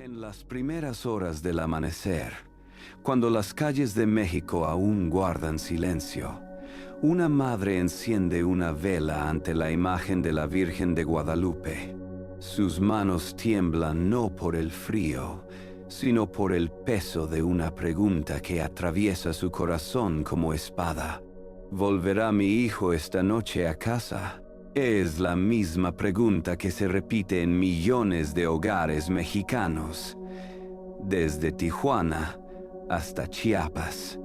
En las primeras horas del amanecer, cuando las calles de México aún guardan silencio, una madre enciende una vela ante la imagen de la Virgen de Guadalupe. Sus manos tiemblan no por el frío, sino por el peso de una pregunta que atraviesa su corazón como espada. ¿Volverá mi hijo esta noche a casa? Es la misma pregunta que se repite en millones de hogares mexicanos, desde Tijuana hasta Chiapas,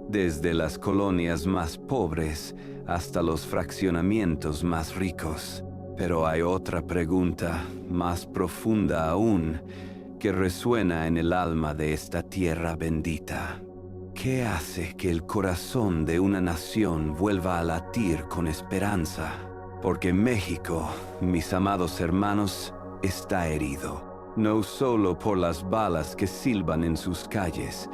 desde las colonias más pobres hasta los fraccionamientos más ricos. Pero hay otra pregunta, más profunda aún, que resuena en el alma de esta tierra bendita. ¿Qué hace que el corazón de una nación vuelva a latir con esperanza? Porque México, mis amados hermanos, está herido. No solo por las balas que silban en sus calles,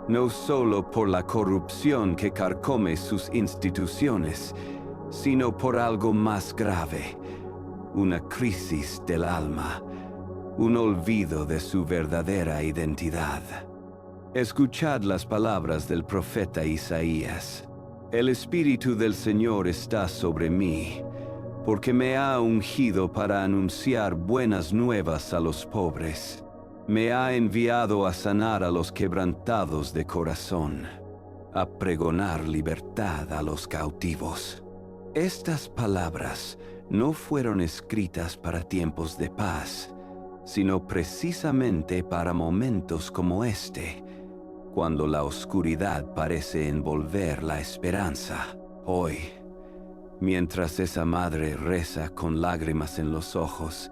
no solo por la corrupción que carcome sus instituciones, sino por algo más grave, una crisis del alma, un olvido de su verdadera identidad. Escuchad las palabras del profeta Isaías. El Espíritu del Señor está sobre mí, porque me ha ungido para anunciar buenas nuevas a los pobres. Me ha enviado a sanar a los quebrantados de corazón, a pregonar libertad a los cautivos. Estas palabras no fueron escritas para tiempos de paz, sino precisamente para momentos como este, cuando la oscuridad parece envolver la esperanza. Hoy, mientras esa madre reza con lágrimas en los ojos,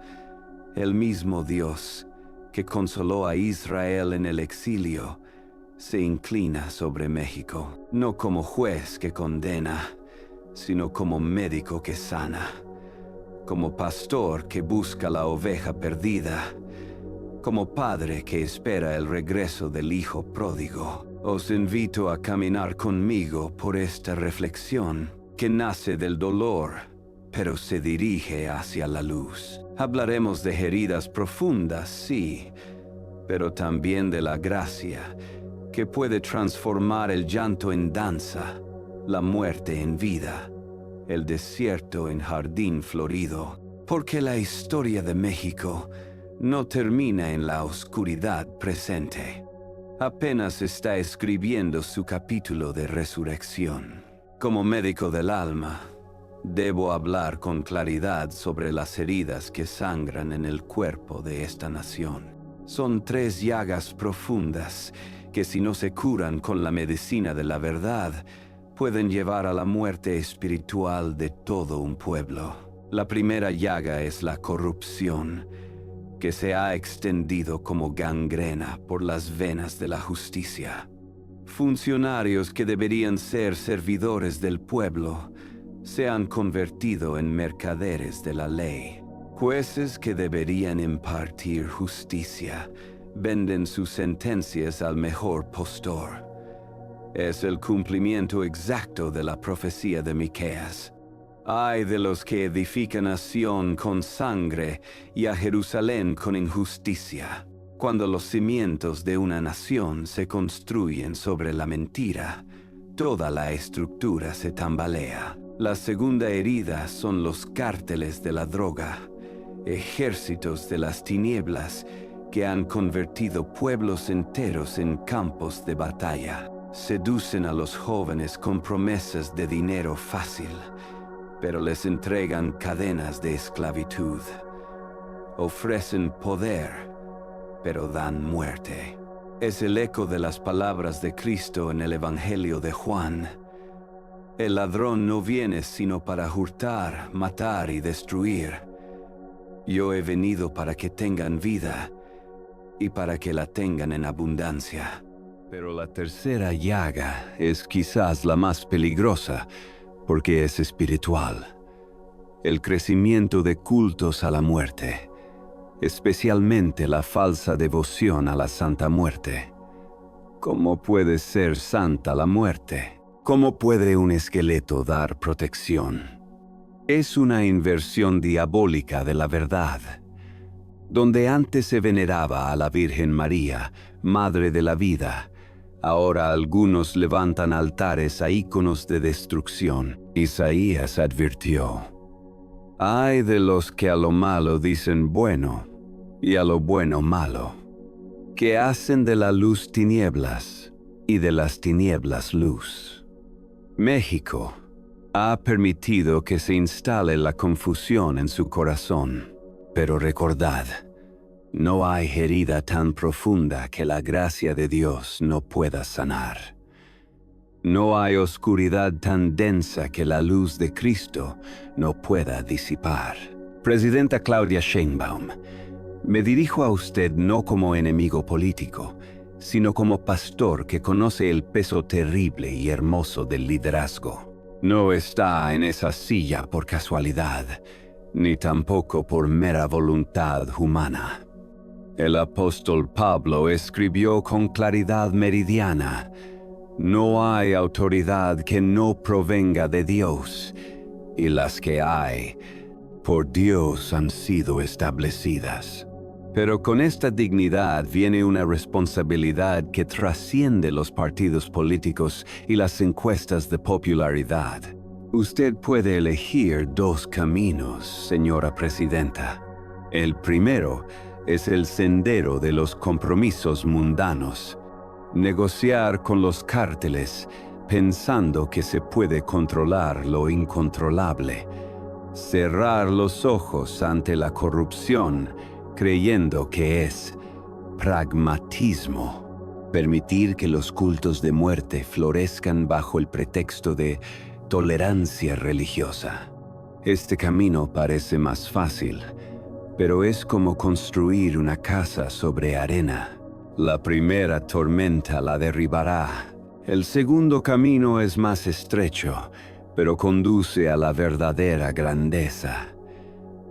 el mismo Dios que consoló a Israel en el exilio se inclina sobre México, no como juez que condena, sino como médico que sana, como pastor que busca la oveja perdida, como padre que espera el regreso del hijo pródigo. Os invito a caminar conmigo por esta reflexión que nace del dolor, pero se dirige hacia la luz. Hablaremos de heridas profundas, sí, pero también de la gracia que puede transformar el llanto en danza, la muerte en vida, el desierto en jardín florido. Porque la historia de México no termina en la oscuridad presente. Apenas está escribiendo su capítulo de resurrección. Como médico del alma, debo hablar con claridad sobre las heridas que sangran en el cuerpo de esta nación. Son 3 llagas profundas que, si no se curan con la medicina de la verdad, pueden llevar a la muerte espiritual de todo un pueblo. La primera llaga es la corrupción, que se ha extendido como gangrena por las venas de la justicia. Funcionarios que deberían ser servidores del pueblo se han convertido en mercaderes de la ley. Jueces que deberían impartir justicia venden sus sentencias al mejor postor. Es el cumplimiento exacto de la profecía de Miqueas. Ay de los que edifican a Sión con sangre y a Jerusalén con injusticia. Cuando los cimientos de una nación se construyen sobre la mentira, toda la estructura se tambalea. La segunda herida son los cárteles de la droga, ejércitos de las tinieblas que han convertido pueblos enteros en campos de batalla. Seducen a los jóvenes con promesas de dinero fácil, pero les entregan cadenas de esclavitud. Ofrecen poder, pero dan muerte. Es el eco de las palabras de Cristo en el Evangelio de Juan. El ladrón no viene sino para hurtar, matar y destruir. Yo he venido para que tengan vida y para que la tengan en abundancia. Pero la tercera llaga es quizás la más peligrosa, porque es espiritual. El crecimiento de cultos a la muerte, especialmente la falsa devoción a la Santa Muerte. ¿Cómo puede ser santa la muerte? ¿Cómo puede un esqueleto dar protección? Es una inversión diabólica de la verdad. Donde antes se veneraba a la Virgen María, Madre de la Vida, ahora algunos levantan altares a íconos de destrucción. Isaías advirtió: «Ay de los que a lo malo dicen bueno, y a lo bueno malo, que hacen de la luz tinieblas, y de las tinieblas luz». México ha permitido que se instale la confusión en su corazón. Pero recordad, no hay herida tan profunda que la gracia de Dios no pueda sanar. No hay oscuridad tan densa que la luz de Cristo no pueda disipar. Presidenta Claudia Sheinbaum, me dirijo a usted no como enemigo político, sino como pastor que conoce el peso terrible y hermoso del liderazgo. No está en esa silla por casualidad, ni tampoco por mera voluntad humana. El apóstol Pablo escribió con claridad meridiana: «No hay autoridad que no provenga de Dios, y las que hay, por Dios han sido establecidas». Pero con esta dignidad viene una responsabilidad que trasciende los partidos políticos y las encuestas de popularidad. Usted puede elegir dos caminos, señora presidenta. El primero es el sendero de los compromisos mundanos. Negociar con los cárteles pensando que se puede controlar lo incontrolable. Cerrar los ojos ante la corrupción creyendo que es pragmatismo. Permitir que los cultos de muerte florezcan bajo el pretexto de tolerancia religiosa. Este camino parece más fácil, pero es como construir una casa sobre arena. La primera tormenta la derribará. El segundo camino es más estrecho, pero conduce a la verdadera grandeza.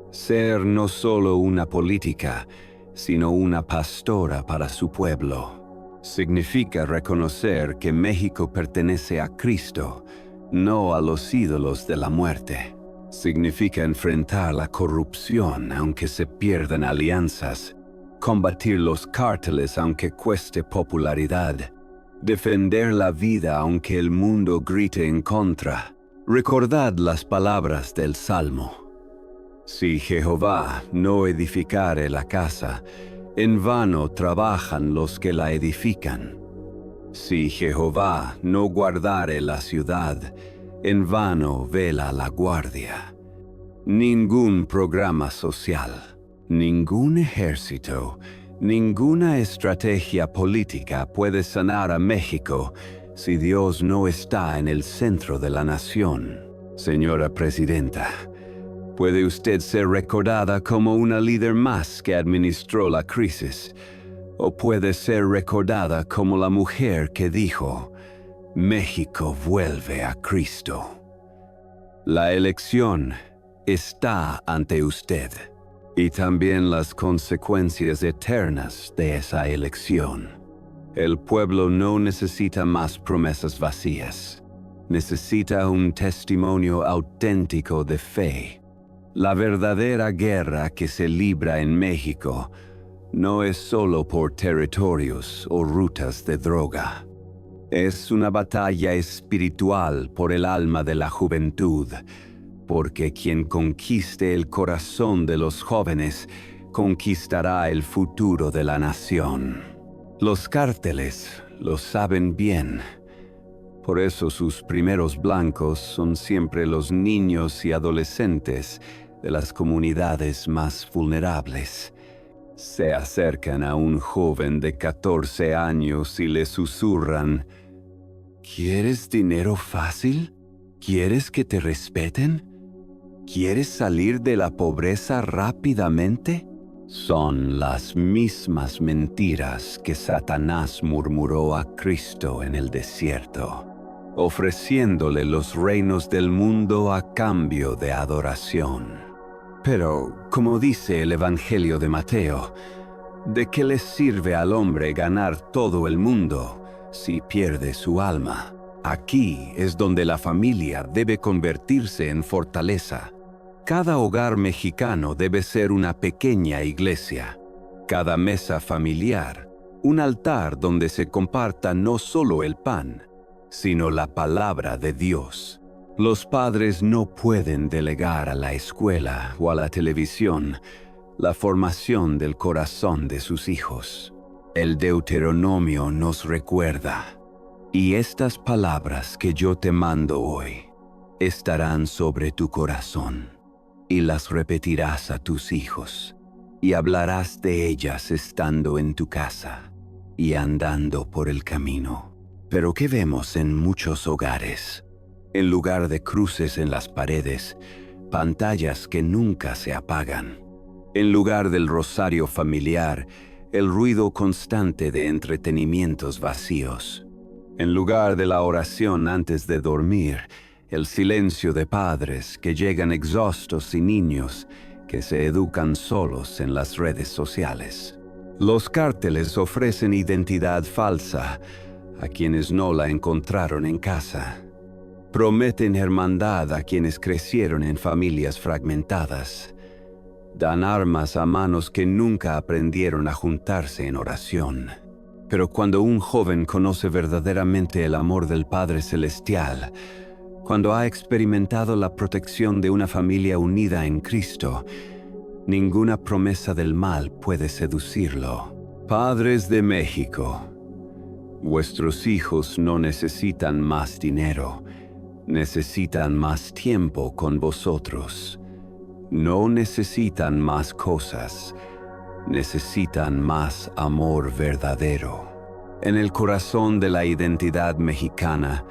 Ser no solo una política, sino una pastora para su pueblo. Significa reconocer que México pertenece a Cristo, no a los ídolos de la muerte. Significa enfrentar la corrupción aunque se pierdan alianzas, combatir los cárteles aunque cueste popularidad, defender la vida aunque el mundo grite en contra. Recordad las palabras del Salmo: «Si Jehová no edificare la casa, en vano trabajan los que la edifican. Si Jehová no guardare la ciudad, en vano vela la guardia». Ningún programa social, ningún ejército, ninguna estrategia política puede sanar a México si Dios no está en el centro de la nación. Señora presidenta, puede usted ser recordada como una líder más que administró la crisis, o puede ser recordada como la mujer que dijo: «México vuelve a Cristo». La elección está ante usted, y también las consecuencias eternas de esa elección. El pueblo no necesita más promesas vacías. Necesita un testimonio auténtico de fe. La verdadera guerra que se libra en México no es solo por territorios o rutas de droga. Es una batalla espiritual por el alma de la juventud, porque quien conquiste el corazón de los jóvenes conquistará el futuro de la nación. Los cárteles lo saben bien. Por eso sus primeros blancos son siempre los niños y adolescentes de las comunidades más vulnerables. Se acercan a un joven de 14 años y le susurran: ¿quieres dinero fácil? ¿Quieres que te respeten? ¿Quieres salir de la pobreza rápidamente? Son las mismas mentiras que Satanás murmuró a Cristo en el desierto, ofreciéndole los reinos del mundo a cambio de adoración. Pero, como dice el Evangelio de Mateo, ¿de qué le sirve al hombre ganar todo el mundo si pierde su alma? Aquí es donde la familia debe convertirse en fortaleza. Cada hogar mexicano debe ser una pequeña iglesia. Cada mesa familiar, un altar donde se comparta no solo el pan, sino la palabra de Dios. Los padres no pueden delegar a la escuela o a la televisión la formación del corazón de sus hijos. El Deuteronomio nos recuerda: y estas palabras que yo te mando hoy estarán sobre tu corazón, y las repetirás a tus hijos, y hablarás de ellas estando en tu casa y andando por el camino. Pero ¿qué vemos en muchos hogares? En lugar de cruces en las paredes, pantallas que nunca se apagan. En lugar del rosario familiar, el ruido constante de entretenimientos vacíos. En lugar de la oración antes de dormir, el silencio de padres que llegan exhaustos y niños que se educan solos en las redes sociales. Los cárteles ofrecen identidad falsa a quienes no la encontraron en casa. Prometen hermandad a quienes crecieron en familias fragmentadas. Dan armas a manos que nunca aprendieron a juntarse en oración. Pero cuando un joven conoce verdaderamente el amor del Padre Celestial, cuando ha experimentado la protección de una familia unida en Cristo, ninguna promesa del mal puede seducirlo. Padres de México, vuestros hijos no necesitan más dinero, necesitan más tiempo con vosotros. No necesitan más cosas, necesitan más amor verdadero. En el corazón de la identidad mexicana,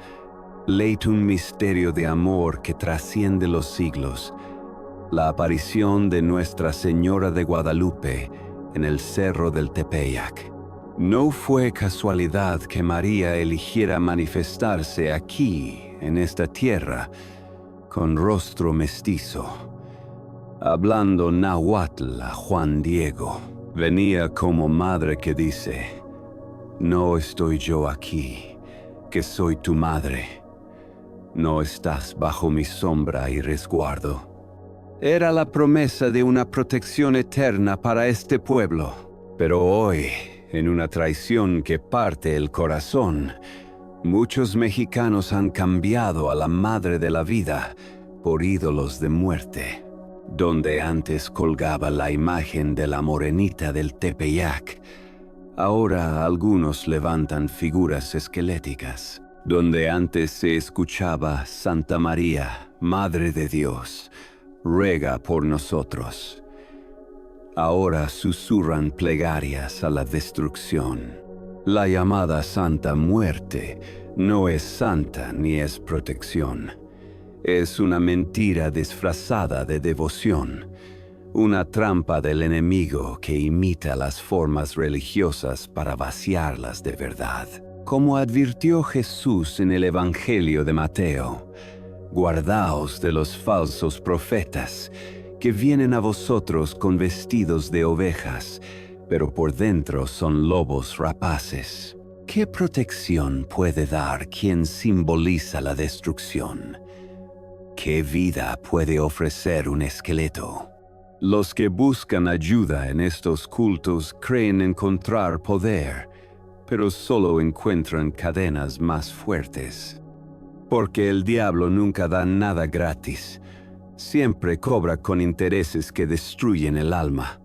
late un misterio de amor que trasciende los siglos: la aparición de Nuestra Señora de Guadalupe en el Cerro del Tepeyac. No fue casualidad que María eligiera manifestarse aquí, en esta tierra, con rostro mestizo, hablando náhuatl a Juan Diego. Venía como madre que dice: no estoy yo aquí, que soy tu madre. No estás bajo mi sombra y resguardo. Era la promesa de una protección eterna para este pueblo. Pero hoy, en una traición que parte el corazón, muchos mexicanos han cambiado a la Madre de la Vida por ídolos de muerte. Donde antes colgaba la imagen de la morenita del Tepeyac, ahora algunos levantan figuras esqueléticas. Donde antes se escuchaba: Santa María, Madre de Dios, ruega por nosotros, ahora susurran plegarias a la destrucción. La llamada Santa Muerte no es santa ni es protección. Es una mentira disfrazada de devoción, una trampa del enemigo que imita las formas religiosas para vaciarlas de verdad. Como advirtió Jesús en el Evangelio de Mateo: guardaos de los falsos profetas, que vienen a vosotros con vestidos de ovejas, pero por dentro son lobos rapaces. ¿Qué protección puede dar quien simboliza la destrucción? ¿Qué vida puede ofrecer un esqueleto? Los que buscan ayuda en estos cultos creen encontrar poder, pero solo encuentran cadenas más fuertes. Porque el diablo nunca da nada gratis. Siempre cobra con intereses que destruyen el alma.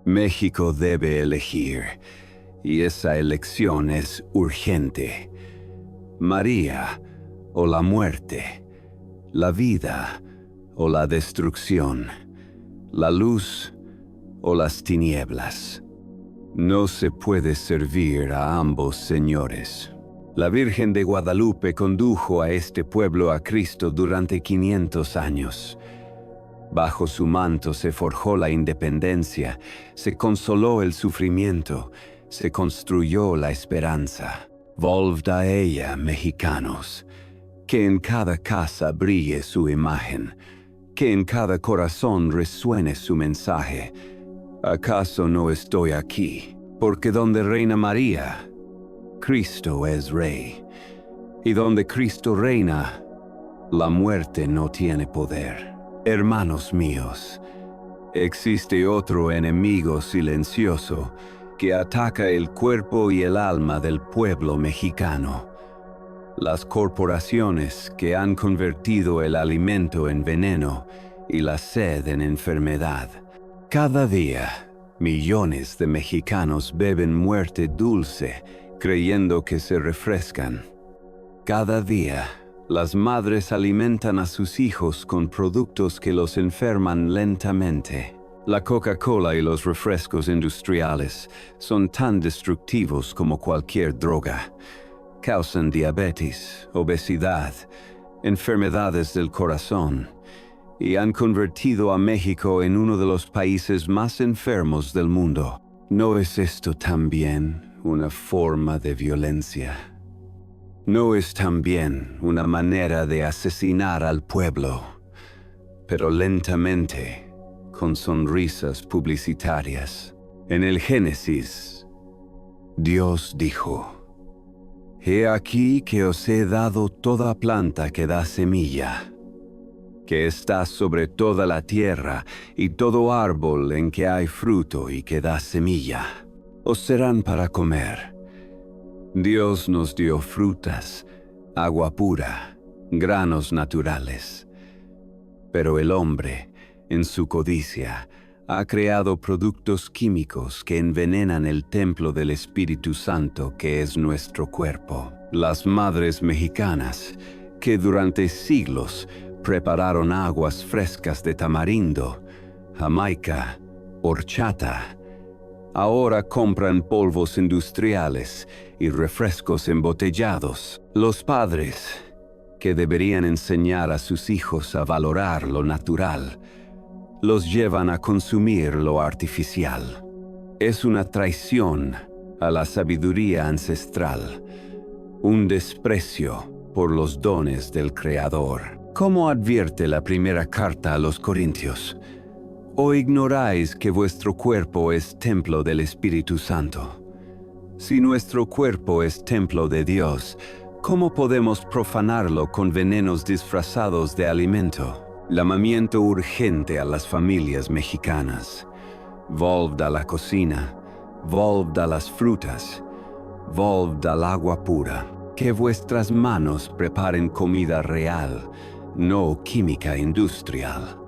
México debe elegir, y esa elección es urgente. María o la muerte, la vida o la destrucción, la luz o las tinieblas. No se puede servir a ambos señores. La Virgen de Guadalupe condujo a este pueblo a Cristo durante 500 años. Bajo su manto se forjó la independencia, se consoló el sufrimiento, se construyó la esperanza. Volved a ella, mexicanos, que en cada casa brille su imagen, que en cada corazón resuene su mensaje. ¿Acaso no estoy aquí? Porque donde reina María, Cristo es Rey. Y donde Cristo reina, la muerte no tiene poder. Hermanos míos, existe otro enemigo silencioso que ataca el cuerpo y el alma del pueblo mexicano. Las corporaciones que han convertido el alimento en veneno y la sed en enfermedad. Cada día, millones de mexicanos beben muerte dulce creyendo que se refrescan. Cada día, las madres alimentan a sus hijos con productos que los enferman lentamente. La Coca-Cola y los refrescos industriales son tan destructivos como cualquier droga. Causan diabetes, obesidad, enfermedades del corazón y han convertido a México en uno de los países más enfermos del mundo. ¿No es esto también una forma de violencia? ¿No es también una manera de asesinar al pueblo, pero lentamente, con sonrisas publicitarias? En el Génesis, Dios dijo: He aquí que os he dado toda planta que da semilla, que está sobre toda la tierra, y todo árbol en que hay fruto y que da semilla, os serán para comer. Dios nos dio frutas, agua pura, granos naturales. Pero el hombre, en su codicia, ha creado productos químicos que envenenan el templo del Espíritu Santo que es nuestro cuerpo. Las madres mexicanas, que durante siglos prepararon aguas frescas de tamarindo, jamaica, horchata, ahora compran polvos industriales y refrescos embotellados. Los padres, que deberían enseñar a sus hijos a valorar lo natural, los llevan a consumir lo artificial. Es una traición a la sabiduría ancestral, un desprecio por los dones del Creador. ¿Cómo advierte la primera carta a los Corintios? ¿O ignoráis que vuestro cuerpo es templo del Espíritu Santo? Si nuestro cuerpo es templo de Dios, ¿cómo podemos profanarlo con venenos disfrazados de alimento? Llamamiento urgente a las familias mexicanas. Volved a la cocina, volved a las frutas, volved al agua pura. Que vuestras manos preparen comida real, no química industrial.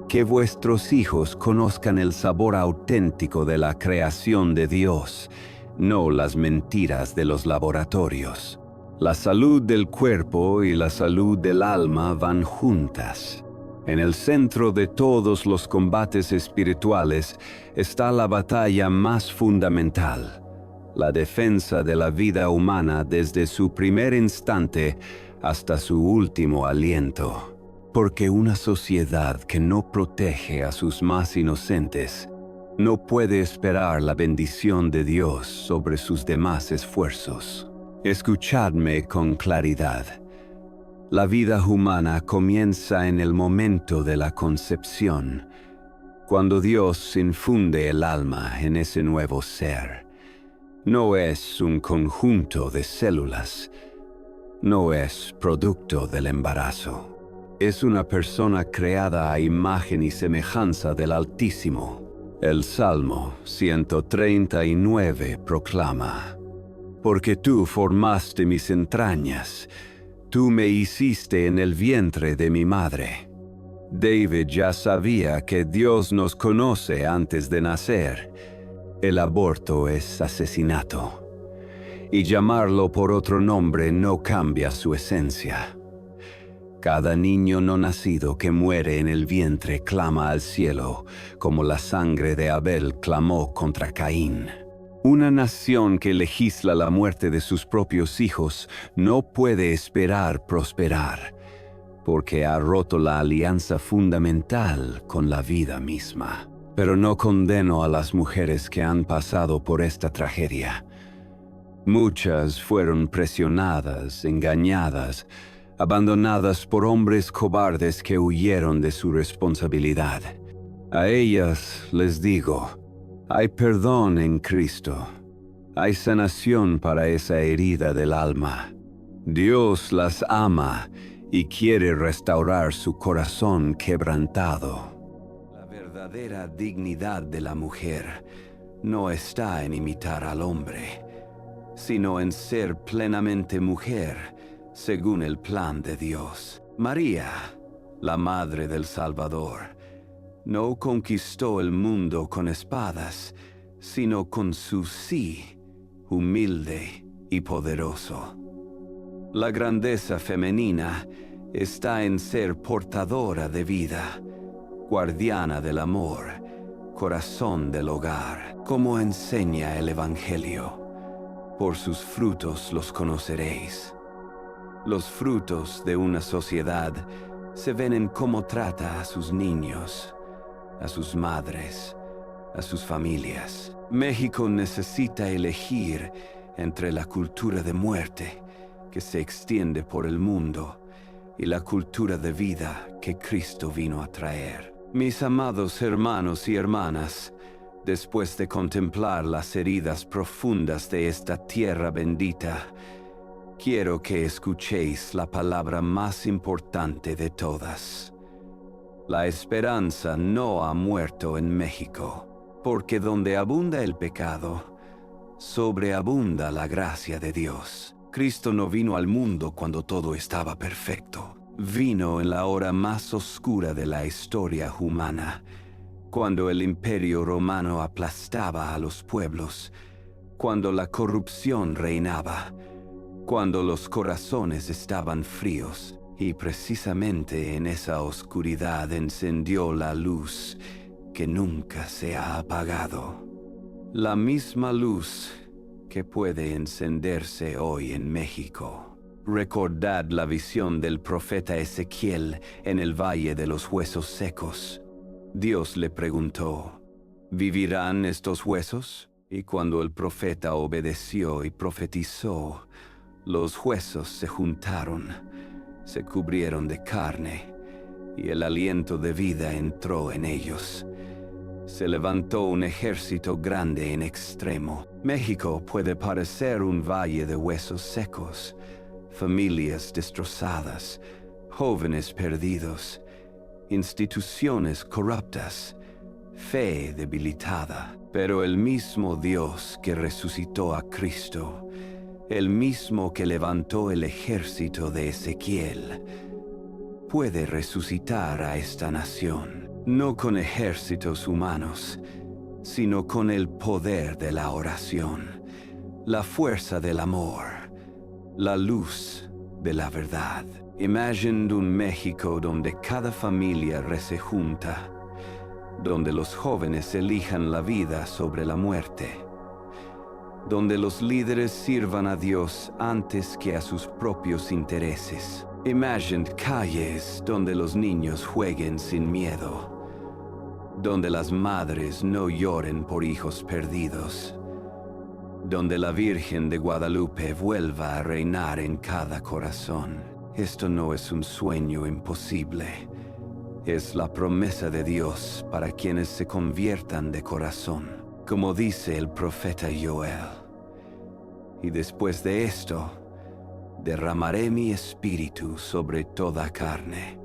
Que vuestros hijos conozcan el sabor auténtico de la creación de Dios, no las mentiras de los laboratorios. La salud del cuerpo y la salud del alma van juntas. En el centro de todos los combates espirituales está la batalla más fundamental, la defensa de la vida humana desde su primer instante hasta su último aliento. Porque una sociedad que no protege a sus más inocentes no puede esperar la bendición de Dios sobre sus demás esfuerzos. Escuchadme con claridad. La vida humana comienza en el momento de la concepción, cuando Dios infunde el alma en ese nuevo ser. No es un conjunto de células, no es producto del embarazo. Es una persona creada a imagen y semejanza del Altísimo. El Salmo 139 proclama: Porque tú formaste mis entrañas, tú me hiciste en el vientre de mi madre. David ya sabía que Dios nos conoce antes de nacer. El aborto es asesinato, y llamarlo por otro nombre no cambia su esencia. Cada niño no nacido que muere en el vientre clama al cielo, como la sangre de Abel clamó contra Caín. Una nación que legisla la muerte de sus propios hijos no puede esperar prosperar, porque ha roto la alianza fundamental con la vida misma. Pero no condeno a las mujeres que han pasado por esta tragedia. Muchas fueron presionadas, engañadas, abandonadas por hombres cobardes que huyeron de su responsabilidad. A ellas les digo: hay perdón en Cristo. Hay sanación para esa herida del alma. Dios las ama y quiere restaurar su corazón quebrantado. La verdadera dignidad de la mujer no está en imitar al hombre, sino en ser plenamente mujer según el plan de Dios. María, la Madre del Salvador, no conquistó el mundo con espadas, sino con su sí, humilde y poderoso. La grandeza femenina está en ser portadora de vida, guardiana del amor, corazón del hogar, como enseña el Evangelio. Por sus frutos los conoceréis. Los frutos de una sociedad se ven en cómo trata a sus niños, a sus madres, a sus familias. México necesita elegir entre la cultura de muerte que se extiende por el mundo y la cultura de vida que Cristo vino a traer. Mis amados hermanos y hermanas, después de contemplar las heridas profundas de esta tierra bendita, quiero que escuchéis la palabra más importante de todas. La esperanza no ha muerto en México, porque donde abunda el pecado, sobreabunda la gracia de Dios. Cristo no vino al mundo cuando todo estaba perfecto. Vino en la hora más oscura de la historia humana, cuando el Imperio Romano aplastaba a los pueblos, cuando la corrupción reinaba, cuando los corazones estaban fríos, y precisamente en esa oscuridad encendió la luz que nunca se ha apagado. La misma luz que puede encenderse hoy en México. Recordad la visión del profeta Ezequiel en el Valle de los Huesos Secos. Dios le preguntó, ¿vivirán estos huesos? Y cuando el profeta obedeció y profetizó, los huesos se juntaron, se cubrieron de carne, y el aliento de vida entró en ellos. Se levantó un ejército grande en extremo. México puede parecer un valle de huesos secos, familias destrozadas, jóvenes perdidos, instituciones corruptas, fe debilitada. Pero el mismo Dios que resucitó a Cristo, el mismo que levantó el ejército de Ezequiel, puede resucitar a esta nación, no con ejércitos humanos, sino con el poder de la oración, la fuerza del amor, la luz de la verdad. Imagine un México donde cada familia se junta, donde los jóvenes elijan la vida sobre la muerte, donde los líderes sirvan a Dios antes que a sus propios intereses. Imagine calles donde los niños jueguen sin miedo, donde las madres no lloren por hijos perdidos, donde la Virgen de Guadalupe vuelva a reinar en cada corazón. Esto no es un sueño imposible, es la promesa de Dios para quienes se conviertan de corazón, como dice el profeta Joel. Y después de esto, derramaré mi espíritu sobre toda carne.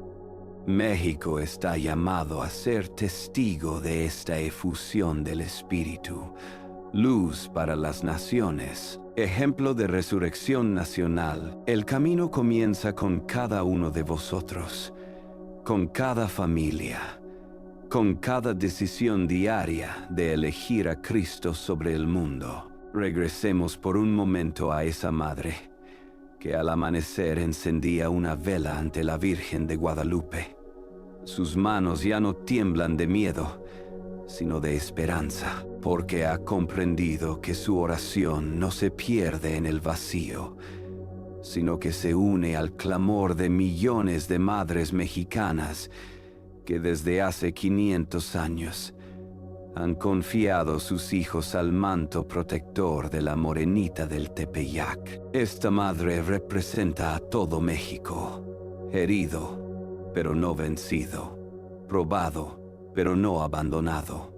México está llamado a ser testigo de esta efusión del Espíritu, luz para las naciones, ejemplo de resurrección nacional. El camino comienza con cada uno de vosotros, con cada familia, con cada decisión diaria de elegir a Cristo sobre el mundo. Regresemos por un momento a esa madre que al amanecer encendía una vela ante la Virgen de Guadalupe. Sus manos ya no tiemblan de miedo, sino de esperanza, porque ha comprendido que su oración no se pierde en el vacío, sino que se une al clamor de millones de madres mexicanas que desde hace 500 años han confiado sus hijos al manto protector de la Morenita del Tepeyac. Esta madre representa a todo México, herido, pero no vencido, probado, pero no abandonado,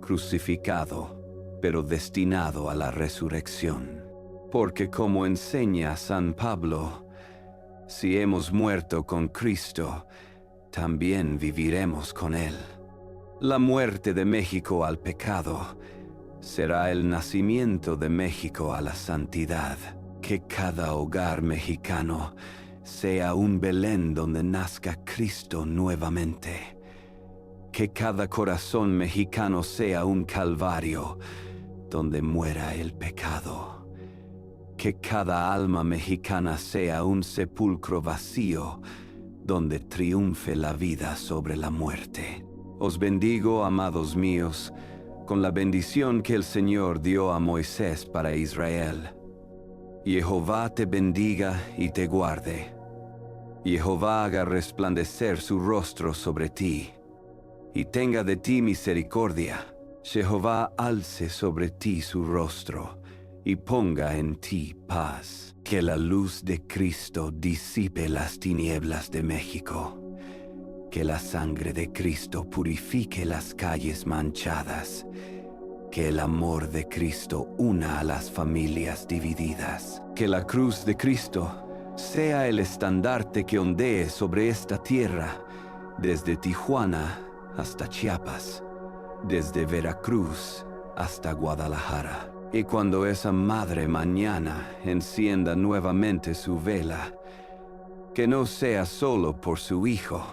crucificado, pero destinado a la resurrección. Porque como enseña San Pablo, Si hemos muerto con Cristo, también viviremos con Él. La muerte de México al pecado será el nacimiento de México a la santidad. Que cada hogar mexicano sea un Belén donde nazca Cristo nuevamente. Que cada corazón mexicano sea un Calvario donde muera el pecado. Que cada alma mexicana sea un sepulcro vacío donde triunfe la vida sobre la muerte. Os bendigo, amados míos, con la bendición que el Señor dio a Moisés para Israel. Jehová te bendiga y te guarde. Jehová haga resplandecer su rostro sobre ti y tenga de ti misericordia. Jehová alce sobre ti su rostro y ponga en ti paz. Que la luz de Cristo disipe las tinieblas de México. Que la sangre de Cristo purifique las calles manchadas. Que el amor de Cristo una a las familias divididas. Que la cruz de Cristo sea el estandarte que ondee sobre esta tierra, desde Tijuana hasta Chiapas, desde Veracruz hasta Guadalajara. Y cuando esa madre mañana encienda nuevamente su vela, que no sea solo por su hijo,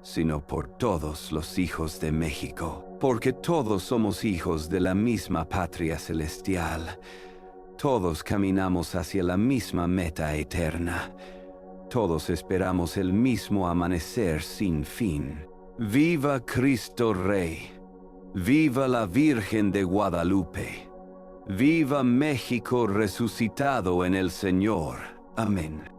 sino por todos los hijos de México, porque todos somos hijos de la misma patria celestial. Todos caminamos hacia la misma meta eterna. Todos esperamos el mismo amanecer sin fin. ¡Viva Cristo Rey! ¡Viva la Virgen de Guadalupe! ¡Viva México resucitado en el Señor! Amén.